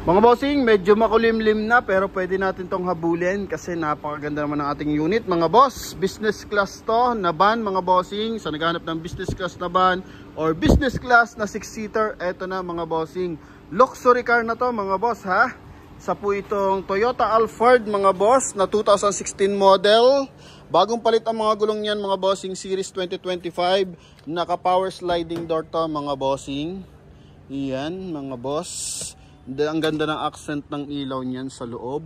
Mga bossing, medyo makulimlim na pero pwede natin tong habulin kasi napakaganda naman ng ating unit mga boss. Business class to na van mga bossing. Sa naghahanap ng business class na van or business class na 6-seater, eto na mga bossing. Luxury car na to mga boss ha. Sa po itong Toyota Alphard mga boss na 2016 model. Bagong palit ang mga gulong niyan mga bossing, series 2025. Naka power sliding door to mga bossing. Iyan mga boss. Ang ganda ng accent ng ilaw niyan sa loob.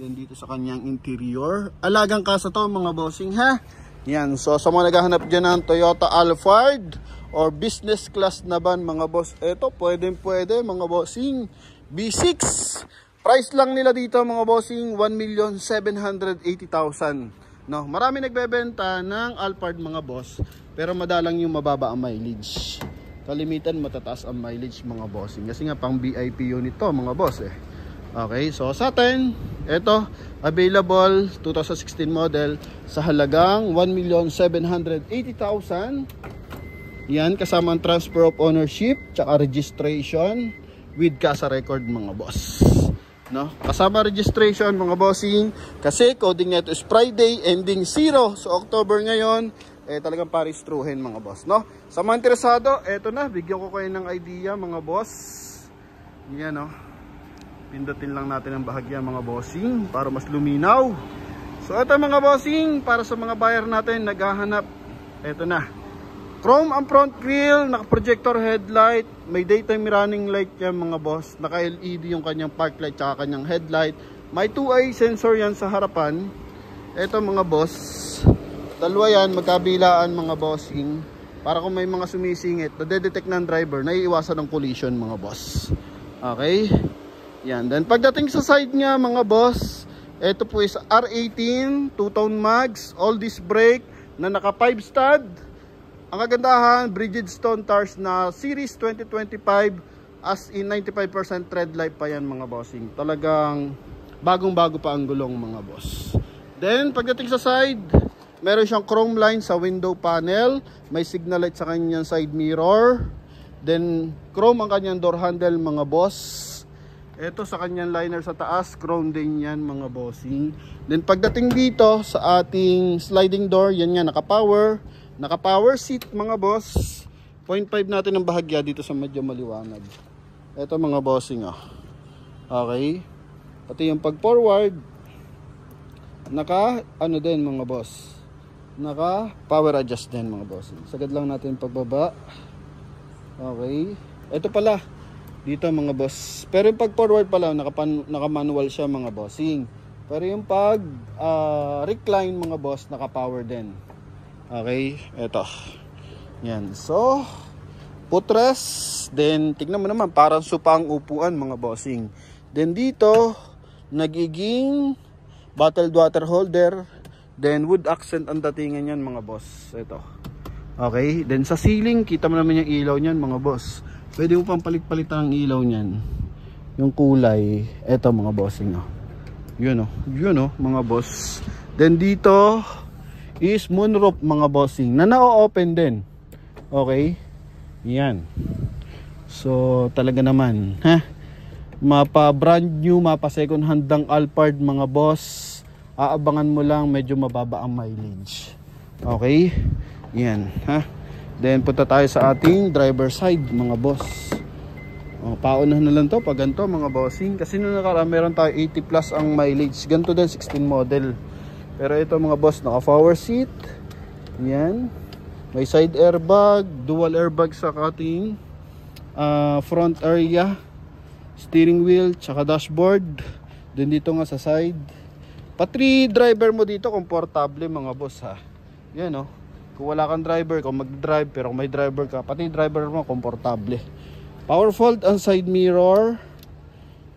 Then dito sa kanyang interior. Alagang kasa to mga bossing ha. Yan. So sa mga naghahanap dyan ng Toyota Alphard or business class na van mga boss. Ito pwede mga bossing. B6. Price lang nila dito mga bossing 1,780,000. No, marami nagbebenta ng Alphard mga boss. Pero madalang yung mababa ang mileage. Kalimitan matataas ang mileage mga bossing kasi nga pang VIP unit to mga boss eh. Okay, so sa atin ito available 2016 model sa halagang 1,780,000. Yan kasama ang transfer of ownership tsaka registration with CASA record mga boss. No, kasama registration mga bossing kasi coding nito is Friday ending 0 so October ngayon. Talagang paristruhin mga boss, no? Sa mga interesado, eto na, bigyan ko kayo ng idea mga boss. Yan, no? Pindutin lang natin ang bahagya mga bossing para mas luminaw. So, eto mga bossing, para sa mga buyer natin naghahanap, eto na. Chrome ang front grille, naka-projector headlight, may daytime running light yan mga boss. Naka-LED yung kanyang park light tsaka kanyang headlight. May 2-eye sensor yan sa harapan. Eto mga boss. Dalawa yan, magkabilaan mga bossing. Para kung may mga sumisingit, nadedetect ng driver, naiiwasan ng collision mga boss. Okay? Yan. Then pagdating sa side niya mga boss, ito po is R18, 2-tone mags, all disc brake, na naka 5 stud. Ang kagandahan, Bridgestone tires na series 2025, as in 95% tread life pa yan mga bossing. Talagang bagong-bago pa ang gulong mga boss. Then pagdating sa side, meron siyang chrome line sa window panel. May signal light sa kanyang side mirror. Then, chrome ang kanyang door handle mga boss. Ito sa kanyang liner sa taas. Chrome din yan mga bossing. Then, pagdating dito sa ating sliding door, yan nga, naka-power. Naka-power seat mga boss. 0.5 natin ang bahagya dito sa medyo maliwanag. Ito mga bossing oh. Okay. Pati yung pag-forward. Naka, ano din mga boss. Naka power adjust din mga bossing. Sagad lang natin pagbaba. Okay. Ito pala dito mga boss. Pero yung pag forward pala naka manual siya mga bossing. Pero yung pag recline mga boss naka power din. Okay. Ito. Yan. So footrest. Then tignan mo naman parang supang upuan mga bossing. Then dito nagiging bottled water holder. Then wood accent ang datingan yan mga boss. Ito. Okay. Then sa ceiling, kita mo naman yung ilaw niyan mga boss. Pwede mo pang palit-palitan ang ilaw niyan. Yung kulay. Ito mga bossing. Oh. Yun oh. Yun oh mga boss. Then dito is moonroof mga bossing. Na na-open din. Okay. Yan. So talaga naman. Ha? Mapa brand new, mapa second hand ang Alphard mga boss. Aabangan mo lang medyo mababa ang mileage. Okay? Yan, ha? Then punta tayo sa ating driver side mga boss. Paunahan na lang to pag ganito mga bossing. Kasi nung nakaraan meron tayo 80 plus ang mileage. Ganito din 16 model. Pero ito mga boss, naka power seat. Yan. May side airbag, dual airbag sa ating front area, steering wheel, tsaka dashboard. Then dito nga sa side. Pati driver mo dito, komportable mga boss ha. Yan oh. Kung wala kang driver, kung mag-drive, pero kung may driver ka, pati driver mo, komportable. Power fold ang side mirror.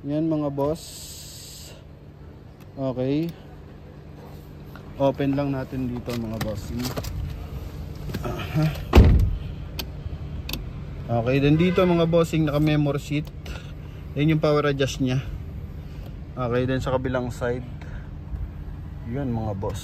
Yan mga boss. Okay. Open lang natin dito mga boss. Okay, then dito mga bossing, naka memory seat. Yan yung power adjust nya. Okay, then sa kabilang side. Yun mga boss.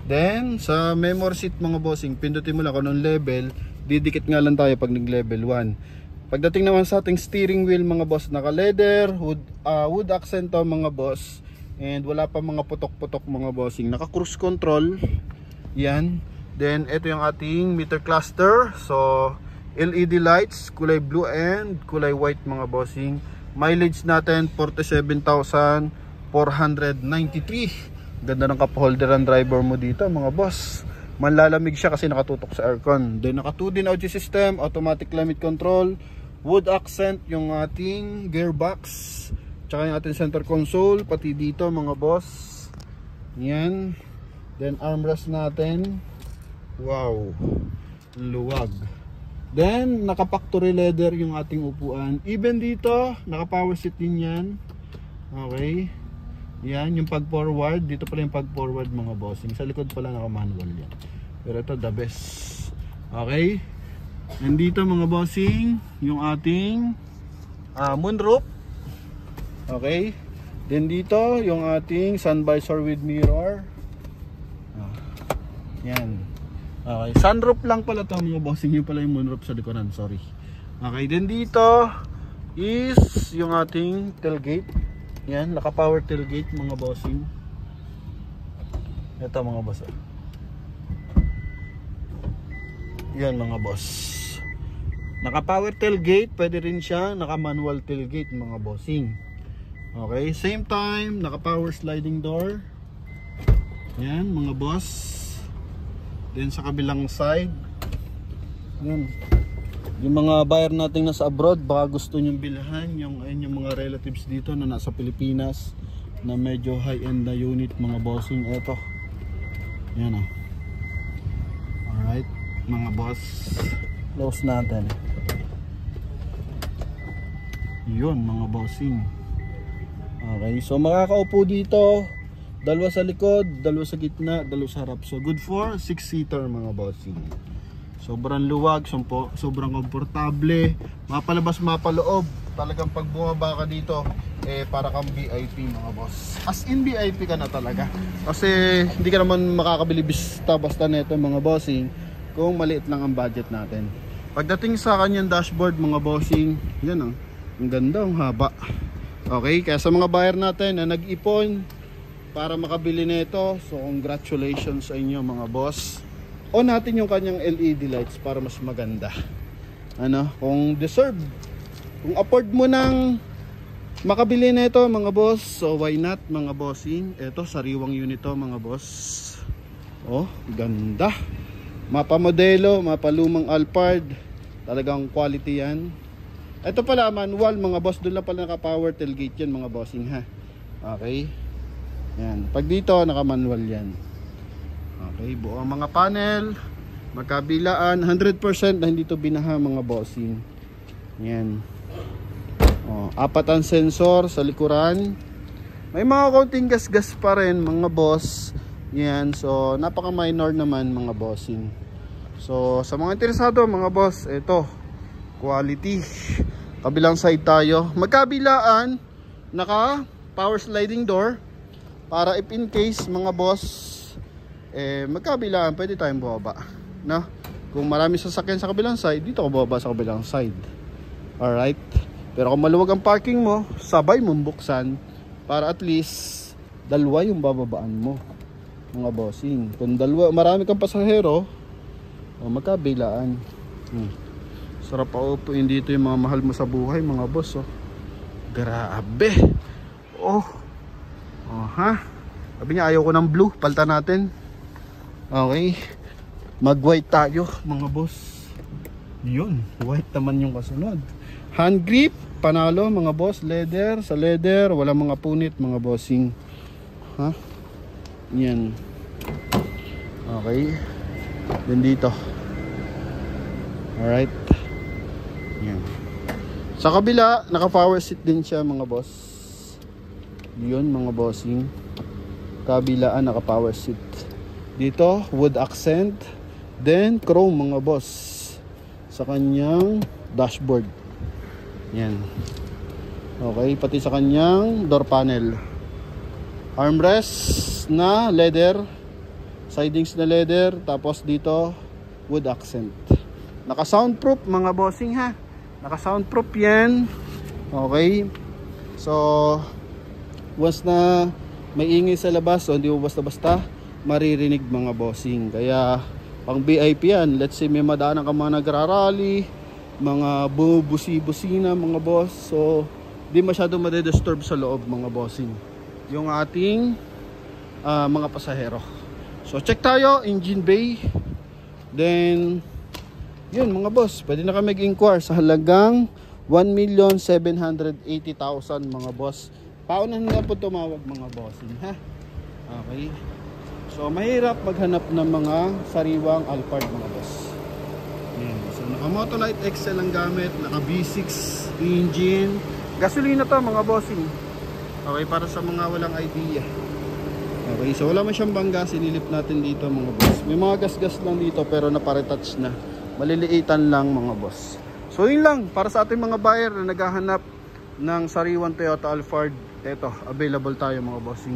Then sa memory seat mga bossing, pindutin mo lang kung anong level. Didikit nga lang tayo pag nag level 1. Pagdating naman sa ating steering wheel mga boss, naka leather, wood accent to mga boss. And wala pa mga putok-putok mga bossing. Naka cruise control. Yan. Then ito yung ating meter cluster. So LED lights, kulay blue and kulay white mga bossing. Mileage natin 47,493. Ganda ng cup holder ang driver mo dito mga boss. Manlalamig siya kasi nakatutok sa aircon. Then naka 2 din audio system, automatic climate control, wood accent yung ating gearbox, tsaka yung ating center console, pati dito mga boss. Yan. Then armrest natin. Wow, luwag. Then naka factory leather yung ating upuan. Even dito naka power seat din yan. Okay. Yan yung pag forward. Dito pala yung pag forward mga bossing. Sa likod pala naka manual yan. Pero ito the best. Okay. And dito mga bossing yung ating moonroof. Okay. Then dito yung ating sun visor with mirror. Yan. Okay, sunroof lang pala to mga bossing, yung pala yung moonroof sa likuran, sorry. Okay, then dito is yung ating tailgate. Yan, naka power tailgate mga bossing. Ito mga boss. Yan mga boss. Naka power tailgate, pwede rin siya naka manual tailgate mga bossing. Okay, same time, naka power sliding door. Yan mga boss. Then sa kabilang side, yan. Yung mga buyer natin nasa abroad, baka gusto nyong bilhan yung mga relatives dito na nasa Pilipinas na medyo high-end na unit mga bossing. Eto. Yan o. Alright, mga boss. Close natin. Yun mga bossing. Okay, so makakaupo dito. Dalawa sa likod, dalawa sa gitna, dalawa sa harap. So good for 6-seater mga bossing. Sobrang luwag, sobrang komportable. Mapalabas, mapaloob. Talagang pag bumaba ka dito, para kang VIP mga boss. As in VIP ka na talaga. Kasi hindi ka naman makakabili basta nito mga bossing kung maliit lang ang budget natin. Pagdating sa kanyang dashboard mga bossing, yan ang ganda, ang haba. Okay, kaya sa mga buyer natin na nag-ipon para makabili nito, so congratulations sa inyo mga boss. On natin yung kanyang LED lights para mas maganda. Kung deserve, kung afford mo nang makabili nito mga boss, so why not mga bossing. Ito sariwang unit to mga boss. Oh, ganda. Mapamodelo, mapalumang Alphard. Talagang quality yan. Ito pala manual mga boss, doon lang pala naka power tailgate yan mga bossing ha. Okay. Yan, pag dito naka-manual yan. Okay, buo ang mga panel, magkabilaan, 100% na hindi to binaha mga bossing. Yan. Oh, 4 ang sensor sa likuran. May mga konting gas-gas pa rin mga boss. Yan, so napaka-minor naman mga bossing. So sa mga interesado mga boss, ito quality. Kabilang side tayo. Magkabilaan, naka power sliding door. Para if in case mga boss magkabilaan, pwede tayong bumaba, no? Kung marami sasakyan sa kabilang side, dito ka bumaba sa kabilang side. Alright. Pero kung maluwag ang parking mo, sabay mong buksan para at least dalawa yung bababaan mo mga bossing. Kung dalawa, marami kang pasahero, magkabilaan. Sarap pa upuin dito yung mga mahal mo sa buhay mga boss. Grabe. Ha? Sabi niya ayaw ko ng blue, palta natin. Okay. Mag white tayo mga boss. Yun, white naman yung kasunod. Hand grip, panalo mga boss. Leather, sa leather, walang mga punit mga bossing. Ha? Yan. Okay. Then dito. Alright. Yan. Sa kabila, naka power seat din siya mga boss. Yun mga bossing. Kabilaan naka power seat. Dito wood accent. Then chrome mga boss sa kanyang dashboard. Yan. Okay, pati sa kanyang door panel. Armrest na leather. Sidings na leather. Tapos dito wood accent. Naka soundproof mga bossing ha. Naka soundproof yan. Okay. So once na may ingay sa labas, so hindi mo basta-basta maririnig mga bossing. Kaya pang VIP yan. Let's say may madaanan ka mga nagrarally, mga busi-busina mga boss. So di masyado madedisturb sa loob mga bossing yung ating mga pasahero. So check tayo, engine bay. Then yun mga boss, pwede na kami mag-inquire sa halagang 1,780,000 mga boss. Paunahan na po tumawag mga bossing, ha? Okay. So mahirap maghanap ng mga sariwang Alphard mga boss. Yan. So naka Motolite XL ang gamit, naka V6 engine. Gasolina to mga bossing. Okay, para sa mga walang idea. Okay, so wala man siyang bangga, sinilip natin dito mga boss. May mga gas-gas lang dito pero naparetouch na. Maliliitan lang mga boss. So yun lang, para sa ating mga buyer na naghahanap ng sariwang Toyota Alphard, eto, available tayo mga bossing.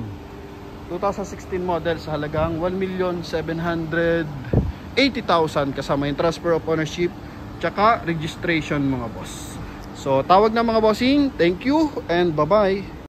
2016 model sa halagang 1,780,000 kasama yung transfer of ownership tsaka registration mga boss. So tawag na mga bossing, thank you and bye bye.